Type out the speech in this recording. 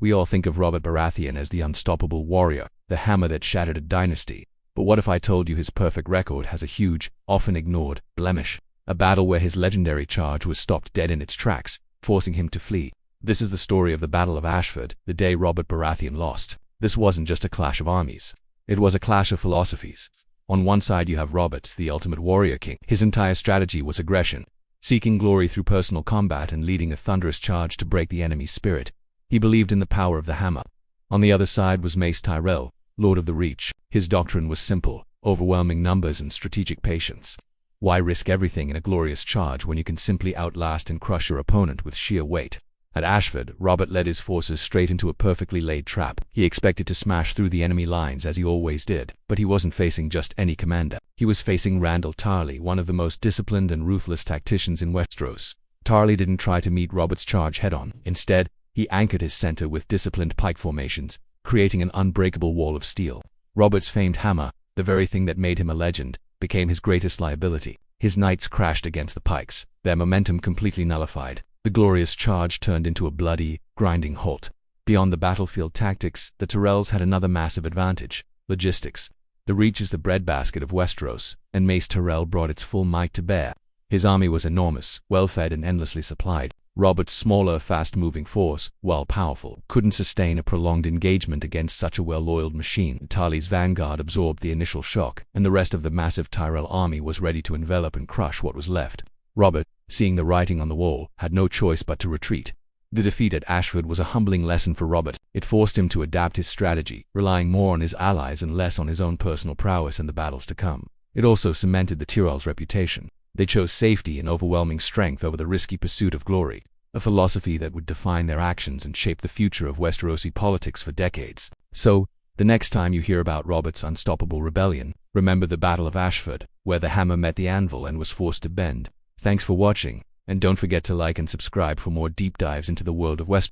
We all think of Robert Baratheon as the unstoppable warrior, the hammer that shattered a dynasty. But what if I told you his perfect record has a huge, often ignored, blemish? A battle where his legendary charge was stopped dead in its tracks, forcing him to flee. This is the story of the Battle of Ashford, the day Robert Baratheon lost. This wasn't just a clash of armies. It was a clash of philosophies. On one side you have Robert, the ultimate warrior king. His entire strategy was aggression, seeking glory through personal combat and leading a thunderous charge to break the enemy's spirit. He believed in the power of the hammer. On the other side was Mace Tyrell, Lord of the Reach. His doctrine was simple: overwhelming numbers and strategic patience. Why risk everything in a glorious charge when you can simply outlast and crush your opponent with sheer weight? At Ashford, Robert led his forces straight into a perfectly laid trap. He expected to smash through the enemy lines as he always did, but he wasn't facing just any commander. He was facing Randyll Tarly, one of the most disciplined and ruthless tacticians in Westeros. Tarly didn't try to meet Robert's charge head-on. Instead, he anchored his center with disciplined pike formations, creating an unbreakable wall of steel. Robert's famed hammer, the very thing that made him a legend, became his greatest liability. His knights crashed against the pikes, their momentum completely nullified. The glorious charge turned into a bloody, grinding halt. Beyond the battlefield tactics, the Tyrells had another massive advantage: logistics. The Reach is the breadbasket of Westeros, and Mace Tyrell brought its full might to bear. His army was enormous, well-fed and endlessly supplied. Robert's smaller, fast-moving force, while powerful, couldn't sustain a prolonged engagement against such a well-oiled machine. Tarly's vanguard absorbed the initial shock, and the rest of the massive Tyrell army was ready to envelop and crush what was left. Robert, seeing the writing on the wall, had no choice but to retreat. The defeat at Ashford was a humbling lesson for Robert. It forced him to adapt his strategy, relying more on his allies and less on his own personal prowess in the battles to come. It also cemented the Tyrells' reputation. They chose safety and overwhelming strength over the risky pursuit of glory, a philosophy that would define their actions and shape the future of Westerosi politics for decades. So, the next time you hear about Robert's unstoppable rebellion, remember the Battle of Ashford, where the hammer met the anvil and was forced to bend. Thanks for watching, and don't forget to like and subscribe for more deep dives into the world of Westeros.